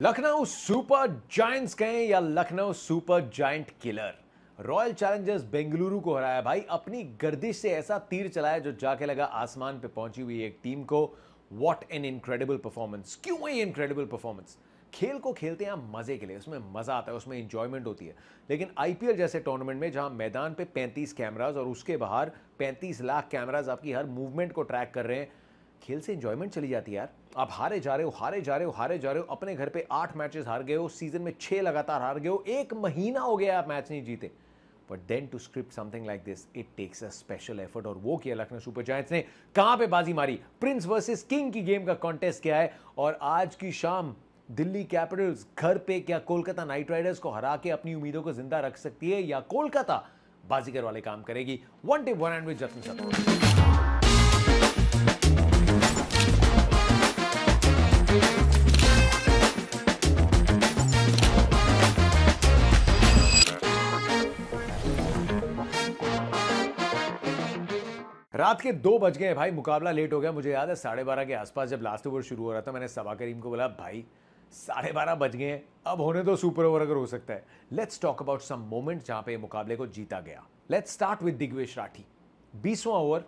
Lucknow super giants कहें या Lucknow super giant killer, royal Challengers Bengaluru को हराया भाई। अपनी गर्दिश से ऐसा तीर चलाया जो जाके लगा आसमान पे पहुंची हुई एक टीम को। What an incredible performance. क्यों है ये इनक्रेडिबल परफॉर्मेंस? खेल को खेलते हैं हम मजे के लिए, उसमें मजा आता है, उसमें इंजॉयमेंट होती है। लेकिन आईपीएल जैसे टूर्नामेंट में जहां मैदान पे 35 कैमराज और उसके बाहर 35 लाख कैमराज आपकी हर मूवमेंट को ट्रैक कर रहे हैं, खेल से एंजॉयमेंट चली जाती है यार। आप हारे जा रहे हो, हारे जा रहे हो, हारे जा रहे हो, अपने घर पे 8 मैचेस हार गए हो, सीजन में 6 लगातार हार गए हो, 1 महीना हो गया आप मैच नहीं जीते। But then to script something like this it takes a special effort, और वो किया लखनऊ सुपर जायंट्स ने। कहां पे बाजी मारी? प्रिंस वर्सेस किंग की गेम का कॉन्टेस्ट क्या है, और आज की शाम दिल्ली कैपिटल्स घर पे क्या कोलकाता नाइट राइडर्स को हरा के अपनी उम्मीदों को जिंदा रख सकती है, या कोलकाता बाजीगर वाले काम करेगी? One tip one and with Jatin Sator. रात के 2 बज गए भाई, मुकाबला लेट हो गया। मुझे याद है 12:30 के आसपास जब लास्ट ओवर शुरू हो रहा था, मैंने सबा करीम को बोला भाई 12:30 बज गए हैं, अब होने दो सुपर ओवर अगर हो सकता है। Let's talk about some moment जहां पे मुकाबले को जीता गया। Let's start with Digvesh Rathi. 20वां over,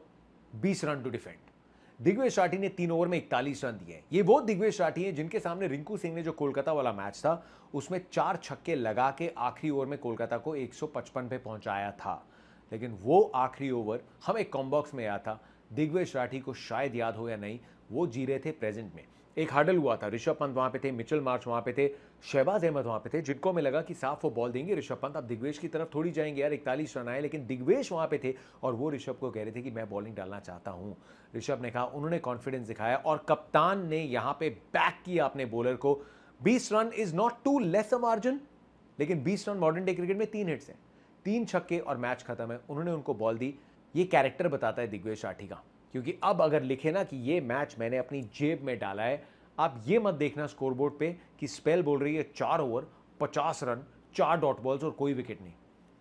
20 run to defend. Digvesh Rathi ने 3 ओवर में 41 रन दिए। ये वो दिग्वेश राठी हैं जिनके सामने रिंकू सिंह ने जो कोलकाता वाला मैच था उसमें 4 छक्के लगा के आखिरी ओवर में कोलकाता को 155 पे पहुंचाया था। लेकिन वो आखिरी ओवर हमें कॉम्बॉक्स में आया था। दिग्वेश राठी को शायद याद हो या नहीं, वो जी रहे थे प्रेजेंट में। एक हडल हुआ था, ऋषभ पंत वहां पे थे, मिचेल मार्श वहां पे थे, शहबाज अहमद वहां पे थे, जिनको हमें लगा कि साफ वो बॉल देंगे ऋषभ पंत, अब दिग्वेश की तरफ थोड़ी जाएंगे यार, 41 रन आए। लेकिन दिग्वेश वहां पे थे और वो ऋषभ को कह रहे थे कि मैं बॉलिंग डालना चाहता हूं। ऋषभ ने कहा, उन्होंने कॉन्फिडेंस दिखाया और कप्तान ने यहां पे बैक किया अपने बॉलर को। 20 run is not too less a margin, लेकिन 20 रन मॉडर्न डे क्रिकेट में 3 हिट्स हैं, 3 छक्के और मैच खत्म है। उन्होंने उनको बॉल दी। ये कैरेक्टर बताता है दिग्वेश राठी का, क्योंकि अब अगर लिखे ना कि ये मैच मैंने अपनी जेब में डाला है, आप ये मत देखना स्कोरबोर्ड पे कि स्पेल बोल रही है 4 ओवर 50 रन, 4 डॉट बॉल्स और कोई विकेट नहीं।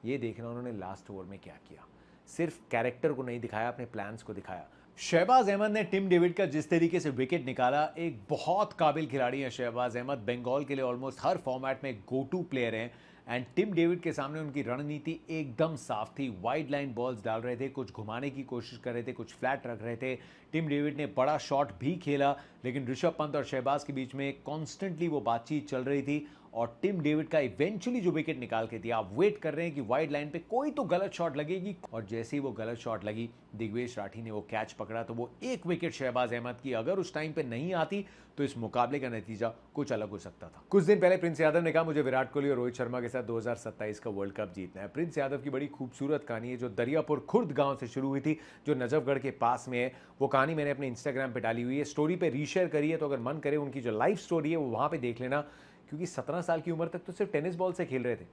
ये देखना उन्होंने लास्ट ओवर में क्या किया। सिर्फ कैरेक्टर को नहीं दिखाया, अपने प्लान्स को दिखाया। शहबाज अहमद ने टिम डेविड का जिस तरीके से विकेट निकाला, एक बहुत काबिल खिलाड़ी है शहबाज अहमद। बंगाल के लिए ऑलमोस्ट हर फॉर्मेट में गो टू प्लेयर हैं। एंड टिम डेविड के सामने उनकी रणनीति एकदम साफ थी। वाइड लाइन बॉल्स डाल रहे थे, कुछ घुमाने की कोशिश कर रहे थे, कुछ फ्लैट रख रहे थे। टिम डेविड ने बड़ा शॉट भी खेला, लेकिन ऋषभ पंत और शहबाज के बीच में कॉन्स्टेंटली वो बातचीत चल रही थी और टिम डेविड का इवेंचुअली जो विकेट निकाल के दिया। आप वेट कर रहे हैं कि वाइड लाइन पे कोई तो गलत शॉट लगेगी, और जैसे ही वो गलत शॉट लगी, दिग्वेश राठी ने वो कैच पकड़ा, तो वो एक विकेट शहबाज अहमद की अगर उस टाइम पे नहीं आती तो इस मुकाबले का नतीजा कुछ अलग हो सकता था। कुछ दिन पहले प्रिंस यादव ने कहा मुझे विराट कोहली और रोहित शर्मा के साथ 2027 का वर्ल्ड कप जीतना है। प्रिंस यादव की बड़ी खूबसूरत कहानी है जो दरियापुर खुर्द गांव से शुरू हुई थी, जो नजफगढ़ के पास में है। वो कहानी मैंने अपने इंस्टाग्राम पे डाली हुई है, स्टोरी पे रीशेयर करी है, तो अगर मन करे उनकी जो लाइफ स्टोरी है वो वहां पे देख लेना। क्योंकि 17 साल की उम्र तक तो सिर्फ टेनिस बॉल से खेल रहे थे।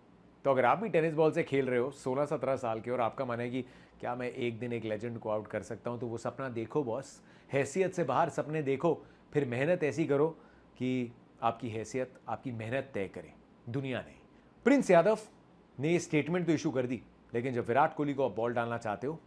तो अगर आप भी टेनिस बॉल से खेल रहे हो 16-17 साल के, और आपका मन है कि क्या मैं एक दिन एक लेजेंड को आउट कर सकता हूं, तो वो सपना देखो बॉस। हैसियत से बाहर सपने देखो, फिर मेहनत ऐसी करो कि आपकी हैसियत, आपकी मेहनत तय करे, दुनिया नहीं। प्रिंस यादव ने ये स्टेटमेंट तो इशू कर दी, लेकिन जब विराट कोहली को आप बॉल डालना चाहते हो,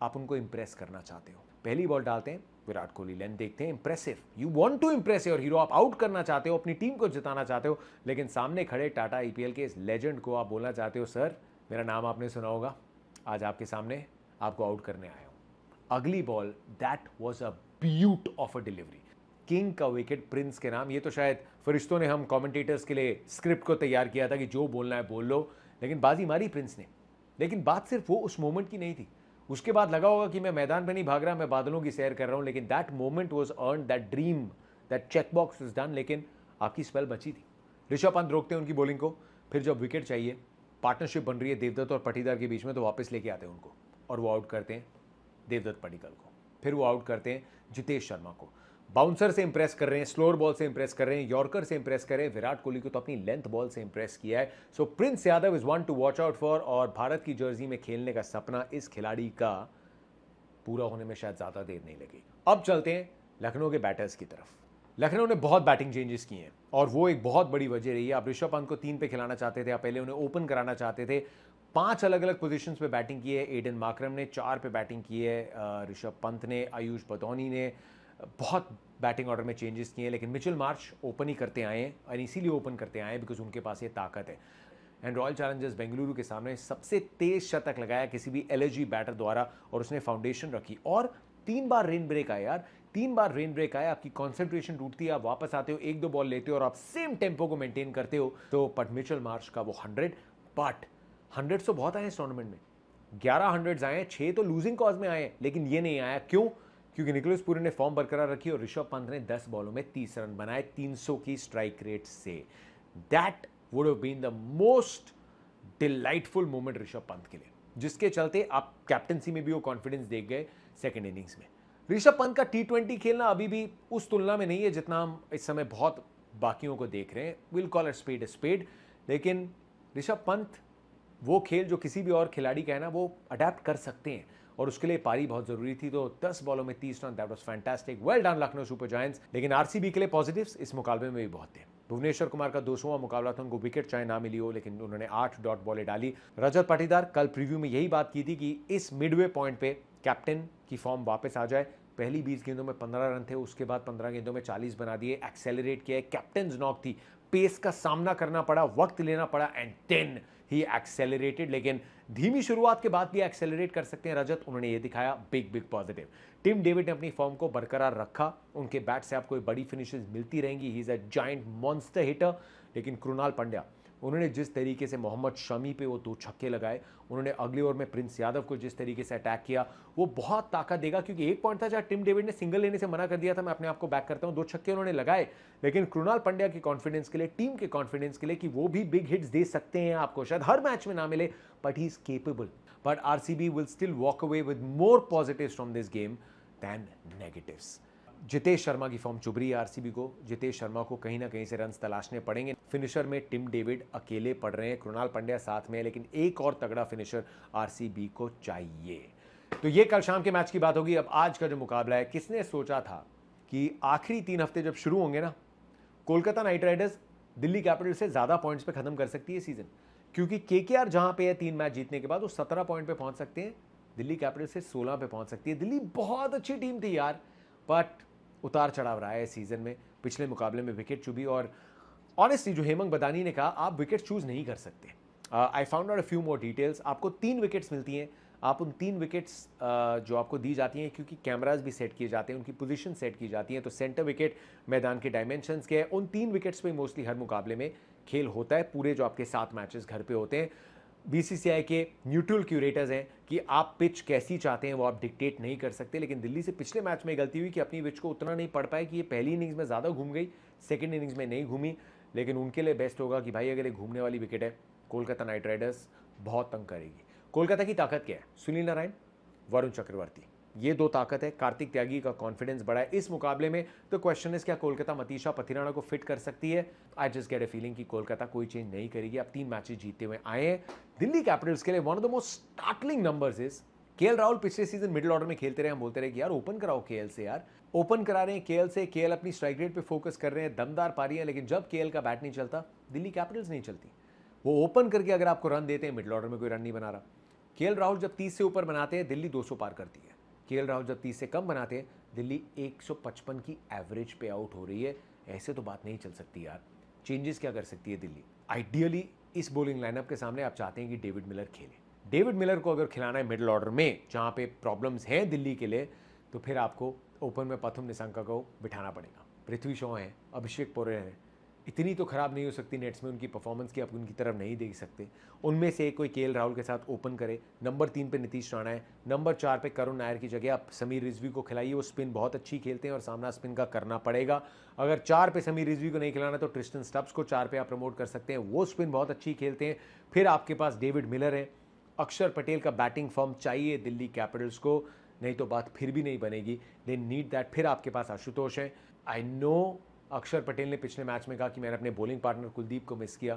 आप उनको इंप्रेस करना चाहते हो, पहली बॉल डालते हैं विराट कोहली, लेंथ देखते हैं, impressive, you want to impress your hero, आप आउट करना चाहते हो, अपनी टीम को जिताना चाहते हो, लेकिन सामने खड़े टाटा आईपीएल के इस लेजेंड को आप बोलना चाहते हो सर मेरा नाम आपने सुना होगा, आज आपके सामने आपको आउट करने आया हूं। अगली ball, that was a beaut of a delivery, king का विकेट प्रिंस के नाम। ये तो शायद फरिश्तों ने हम कमेंटेटर्स के लिए स्क्रिप्ट को तैयार किया था कि जो बोलना है बोल लो, लेकिन बाजी मारी प्रिंस ने। लेकिन बात सिर्फ वो उस मोमेंट की नहीं थी, उसके बाद लगा होगा कि मैं मैदान पे नहीं भाग रहा, मैं बादलों की सैर कर रहा हूं, लेकिन that moment was earn, that dream, that check box is done. लेकिन आपकी स्पेल बची थी। ऋषभ पंत रोकते हैं उनकी बॉलिंग को, फिर जब विकेट चाहिए, पार्टनरशिप बन रही है देवदत्त और पटीदार के बीच में, तो वापस लेके आते हैं उनको और वो आउट करते हैं देवदत्त पडिक्कल को। फिर वो आउट करते हैं जितेश शर्मा को। बाउंसर से इंप्रेस कर रहे हैं, स्लोअर बॉल से इंप्रेस कर रहे हैं, यॉर्कर से इंप्रेस कर रहे हैं, विराट कोहली को तो अपनी लेंथ बॉल से इंप्रेस किया है। So Prince Yadav is one to watch out for, और भारत की जर्सी में खेलने का सपना इस खिलाड़ी का पूरा होने में शायद ज्यादा देर नहीं लगी। अब चलते हैं लखनऊ के बैटर्स की तरफ। लखनऊ ने बहुत बैटिंग चेंजेस किए हैं और वो एक बहुत बड़ी वजह रही है। आप ऋषभ पंत को 3 पे खिलाना चाहते थे, आप पहले उन्हें ओपन कराना चाहते थे। 5 अलग अलग पोजीशंस पे बैटिंग की है। एडन मार्करम ने 4 पे बैटिंग की है, ऋषभ पंत ने, आयुष बदौनी ने, बहुत बैटिंग ऑर्डर में चेंजेस किए हैं, लेकिन मिचेल मार्श ओपन ही करते आए हैं और इसीलिए ओपन करते आए हैं बिकॉज उनके पास ये ताकत है। एंड रॉयल चैलेंजर्स बेंगलुरु के सामने सबसे तेज शतक लगाया किसी भी एलएसजी बैटर द्वारा और उसने फाउंडेशन रखी और 3 बार रेन ब्रेक आया यार, 3 बार रेन ब्रेक आया, आपकी कॉन्सेंट्रेशन टूटती है, आप वापस आते हो, 1-2 बॉल लेते हो और आप सेम टेम्पो को मेंटेन करते हो। तो बट मिचेल मार्श का वो 100, बट 100 तो बहुत आए इस टूर्नामेंट में, 11 100 आए, 6 तो लूजिंग कॉज में आए, लेकिन ये नहीं आया। क्यों? क्योंकि निकोलस पूरी ने फॉर्म बरकरार रखी और ऋषभ पंत ने 10 बॉलों में 30 रन बनाए 300 की स्ट्राइक रेट से। That would have been the most delightful moment Rishabh Pant के लिए, जिसके चलते आप कैप्टनसी में भी वो कॉन्फिडेंस देख गए सेकेंड इनिंग्स में। ऋषभ पंत का T20 खेलना अभी भी उस तुलना में नहीं है जितना हम इस समय बहुत बाकियों को देख रहे हैं। विल कॉल स्पेड स्पेड, लेकिन ऋषभ पंत वो खेल जो किसी भी और खिलाड़ी का है ना, वो अडेप्ट कर सकते हैं और उसके लिए पारी बहुत जरूरी थी। तो 10 बॉलों में 30 run, that was fantastic, well done Lucknow super giants. लेकिन आरसीबी के लिए पॉजिटिव्स इस मुकाबले में भी बहुत थे। भुवनेश्वर कुमार का 200वां मुकाबला था, उनको विकेट चाहे ना मिली हो, लेकिन उन्होंने 8 डॉट बॉलें डाली। रजत पाटीदार कल प्रीव्यू में यही बात की थी कि इस मिडवे पॉइंट पे कैप्टन की फॉर्म वापस आ जाए। पहली 20 गेंदों में 15 रन थे, उसके बाद 15 गेंदों में 40 बना दिए, एक्सेलरेट किया। कैप्टन नॉक थी, पेस का सामना करना पड़ा, वक्त लेना पड़ा एंड देन ही एक्सेलरेटेड। लेकिन धीमी शुरुआत के बाद भी एक्सेलरेट कर सकते हैं रजत, उन्होंने ये दिखाया। Big big positive. Tim David ने अपनी फॉर्म को बरकरार रखा, उनके बैट से आपको बड़ी फिनिशेस मिलती रहेंगी, he is a giant monster hitter. लेकिन कृणाल पंड्या, उन्होंने जिस तरीके से मोहम्मद शमी पे वो 2 छक्के लगाए, उन्होंने अगले ओवर में प्रिंस यादव को जिस तरीके से अटैक किया, वो बहुत ताकत देगा। क्योंकि एक पॉइंट था जहां टिम डेविड ने सिंगल लेने से मना कर दिया था, मैं अपने आप को बैक करता हूं, 2 छक्के उन्होंने लगाए, लेकिन कृणाल पंड्या के कॉन्फिडेंस के लिए, टीम के कॉन्फिडेंस के लिए कि वो भी बिग हिट्स दे सकते हैं आपको, शायद हर मैच में ना मिले, but he is capable. But RCB will still walk away with more positives from this game than negatives. Jitesh Sharma की फॉर्म चुभ रही है आरसीबी को। जितेश शर्मा को कहीं ना कहीं से रन्स तलाशने पड़ेंगे। फिनिशर में टिम डेविड अकेले पड़ रहे हैं, कृणाल पंड्या साथ में है, लेकिन एक और तगड़ा फिनिशर आरसीबी को चाहिए। तो ये कल शाम के मैच की बात होगी। अब आज का जो मुकाबला है, किसने सोचा था कि आखिरी 3 हफ्ते जब शुरू होंगे ना, Kolkata night Riders Delhi Capitals से ज्यादा पॉइंट्स पे खत्म कर सकती है सीजन। क्योंकि केकेआर जहां पे है 3 मैच जीतने के बाद, वो 17 पॉइंट पे पहुंच सकते हैं, दिल्ली कैपिटल्स से 16 पे पहुंच सकती है। दिल्ली बहुत अच्छी टीम थी यार, बट उतार चढ़ाव रहा है सीजन में। पिछले मुकाबले में विकेट चुभी और ऑनेस्टली जो हेमंत बदानी ने कहा, आप विकेट चूज नहीं कर सकते। I found out a few more details. आपको 3 विकेट्स मिलती हैं, आप उन 3 विकेट्स जो आपको दी जाती हैं, क्योंकि कैमराज भी सेट किए जाते हैं, उनकी पोजीशन सेट की जाती है, तो सेंटर विकेट मैदान के डायमेंशंस के हैं, उन 3 विकेट्स पे मोस्टली हर मुकाबले में खेल होता है, पूरे जो आपके 7 मैचेस घर पे होते हैं। बीसीसीआई के न्यूट्रल क्यूरेटर्स हैं कि आप पिच कैसी चाहते हैं वो आप डिक्टेट नहीं कर सकते। लेकिन दिल्ली से पिछले मैच में गलती हुई कि अपनी पिच को उतना नहीं पढ़ पाए कि ये पहली इनिंग्स में ज़्यादा घूम गई, सेकंड इनिंग्स में नहीं घूमी। लेकिन उनके लिए बेस्ट होगा कि भाई अगर ये घूमने वाली विकेट है, कोलकाता नाइट राइडर्स बहुत तंग करेगी। कोलकाता की ताकत क्या है? सुनील नारायण, वरुण चक्रवर्ती, ये 2 ताकत है। कार्तिक त्यागी का कॉन्फिडेंस बढ़ा है इस मुकाबले में। तो क्वेश्चन है क्या कोलकाता मतीशा पथिराना को फिट कर सकती है? I just get a feeling कि कोलकाता कोई चेंज नहीं करेगी। अब 3 मैचेस जीतते हुए आए हैं। दिल्ली कैपिटल्स के लिए one of the most startling numbers is KL Rahul पिछले सीजन मिडिल ऑर्डर में खेलते रहे, हम बोलते रहे कि यार ओपन कराओ केएल से, यार ओपन करा रहे हैं केएल से, केएल अपनी स्ट्राइक रेट पे फोकस कर रहे हैं, दमदार पारी है, लेकिन जब केएल का बैट नहीं चलता, दिल्ली कैपिटल्स नहीं चलती। वो ओपन करके अगर आपको रन देते हैं, मिडिल ऑर्डर में कोई रन नहीं बना रहा। केएल राहुल जब 30 से ऊपर बनाते हैं, दिल्ली 200 पार करती है। केएल राहुल जब 30 से कम बनाते हैं, दिल्ली 155 की एवरेज पे आउट हो रही है। ऐसे तो बात नहीं चल सकती यार। चेंजेस क्या कर सकती है दिल्ली? आइडियली इस बॉलिंग लाइनअप के सामने आप चाहते हैं कि डेविड मिलर खेले। डेविड मिलर को अगर खिलाना है मिडिल ऑर्डर में, जहां पे प्रॉब्लम्स हैं दिल्ली के लिए, तो फिर आपको ओपन में प्रथम निशंका को बिठाना पड़ेगा। पृथ्वी शॉ है, अभिषेक पोरे हैं, इतनी तो खराब नहीं हो सकती नेट्स में उनकी परफॉर्मेंस की आप उनकी तरफ नहीं देख सकते। उनमें से कोई केएल राहुल के साथ ओपन करे। नंबर 3 पे नीतीश राणा है, नंबर 4 पे करुण नायर की जगह आप समीर रिजवी को खिलाइए। वो स्पिन बहुत अच्छी खेलते हैं और सामना स्पिन का करना पड़ेगा। अगर 4 पे समीर रिजवी को नहीं खिलाना तो ट्रिस्टन स्टब्स को 4 पे आप प्रमोट कर सकते हैं, वो स्पिन बहुत अच्छी खेलते हैं। फिर आपके पास डेविड मिलर है। अक्षर पटेल का बैटिंग फॉर्म चाहिए दिल्ली कैपिटल्स को, नहीं तो बात फिर भी नहीं बनेगी। They need that. फिर आपके पास आशुतोष है। आई नो अक्षर पटेल ने पिछले मैच में कहा कि मैंने अपने बॉलिंग पार्टनर कुलदीप को मिस किया,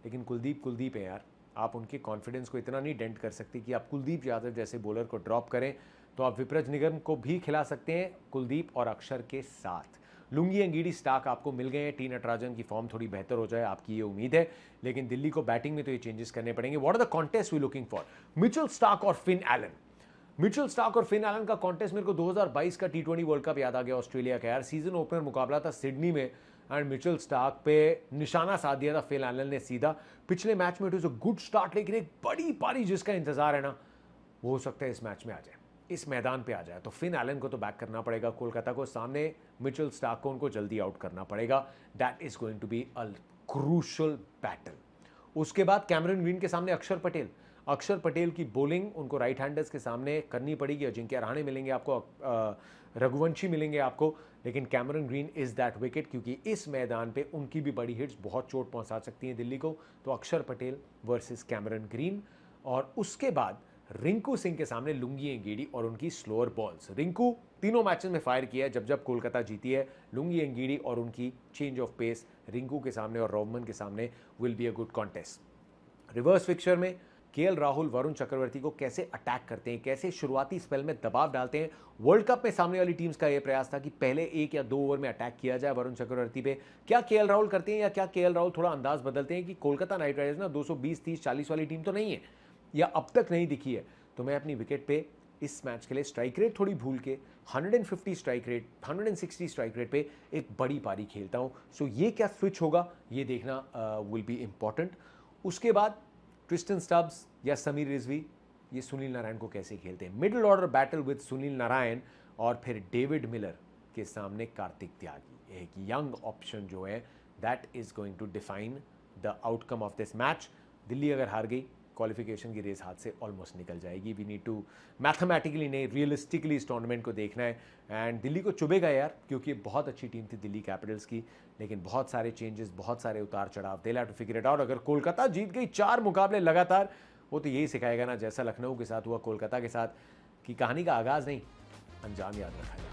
लेकिन कुलदीप है यार। आप उनके कॉन्फिडेंस को इतना नहीं डेंट कर सकते कि आप कुलदीप यादव जैसे बॉलर को ड्रॉप करें। तो आप विपरज निगम को भी खिला सकते हैं कुलदीप और अक्षर के साथ। लुंगी एंगीडी स्टार्क आपको मिल गए हैं। टी नटराजन की फॉर्म थोड़ी बेहतर हो जाए, आपकी ये उम्मीद है। लेकिन दिल्ली को बैटिंग में तो ये चेंजेस करने पड़ेंगे। What are the contest we looking for? Mitchell Starc और फिन एलन। मिचेल स्टार्क और फिन एलन का कॉन्टेस्ट मेरे को 2022 का टी20 वर्ल्ड कप याद आ गया ऑस्ट्रेलिया का यार। सीजन ओपनर मुकाबला था सिडनी में एंड मिचेल स्टार्क पे निशाना साध दिया था फिन एलन ने सीधा। पिछले मैच में it was a good start, लेकिन एक बड़ी पारी जिसका इंतजार है ना, वो हो सकता है इस मैच में आ जाए, इस मैदान पे आ जाए। तो फिन एलन को तो बैक करना पड़ेगा कोलकाता को, सामने मिचेल स्टार्क को उनको जल्दी आउट करना पड़ेगा। That is going to be a crucial battle. उसके बाद कैमरन ग्रीन के सामने अक्षर पटेल की बॉलिंग उनको राइट हैंडर्स के सामने करनी पड़ेगी। अजिंक्य रहाणे मिलेंगे आपको, रघुवंशी मिलेंगे आपको, लेकिन Cameron green is that wicket, क्योंकि इस मैदान पे उनकी भी बड़ी हिट्स बहुत चोट पहुंचा सकती हैं दिल्ली को। तो अक्षर पटेल वर्सेस कैमरन ग्रीन। और उसके बाद रिंकू सिंह के सामने लुंगी एंगीडी और उनकी स्लोअर बॉल्स। रिंकू तीनों मैचेस में फायर किया है जब जब कोलकाता जीती है। लुंगी एंगीडी और उनकी चेंज ऑफ पेस रिंकू के सामने और रोमन के सामने will be a good contest. Reverse fixture में केएल राहुल वरुण चक्रवर्ती को कैसे अटैक करते हैं, कैसे शुरुआती स्पेल में दबाव डालते हैं। वर्ल्ड कप में सामने वाली टीम्स का यह प्रयास था कि पहले 1 या 2 ओवर में अटैक किया जाए वरुण चक्रवर्ती पे। क्या केएल राहुल करते हैं, या क्या केएल राहुल थोड़ा अंदाज बदलते हैं कि कोलकाता नाइट राइडर्स ना 220, 30, 40 वाली टीम तो नहीं है, या अब तक नहीं दिखी है। तो मैं अपनी विकेट पे इस मैच के लिए स्ट्राइक रेट थोड़ी भूल के 150 स्ट्राइक रेट, 160 स्ट्राइक रेट पे एक बड़ी पारी खेलता हूं। सो ये क्या स्विच होगा ये देखना विल बी इंपॉर्टेंट। उसके बाद ट्रिस्टन स्टब्स या समीर रिजवी ये सुनील नारायण को कैसे खेलते हैं। Middle order battle with Sunil Narayan और फिर डेविड मिलर के सामने कार्तिक त्यागी, एक यंग ऑप्शन जो है that is going to define the outcome of this match. Delhi अगर हार गई क्वालिफिकेशन की रेस हाथ से ऑलमोस्ट निकल जाएगी। वी नीड टू मैथमेटिकली नहीं, रियलिस्टिकली इस टूर्नामेंट को देखना है। एंड दिल्ली को चुभेगा यार, क्योंकि बहुत अच्छी टीम थी दिल्ली कैपिटल्स की, लेकिन बहुत सारे चेंजेस, बहुत सारे उतार चढ़ाव, they have to figure it out. अगर कोलकाता जीत गई 4 मुकाबले लगातार, वो तो यही सिखाएगा ना, जैसा लखनऊ के साथ हुआ कोलकाता के साथ, कि कहानी का आगाज नहीं अंजाम याद रखा जाए।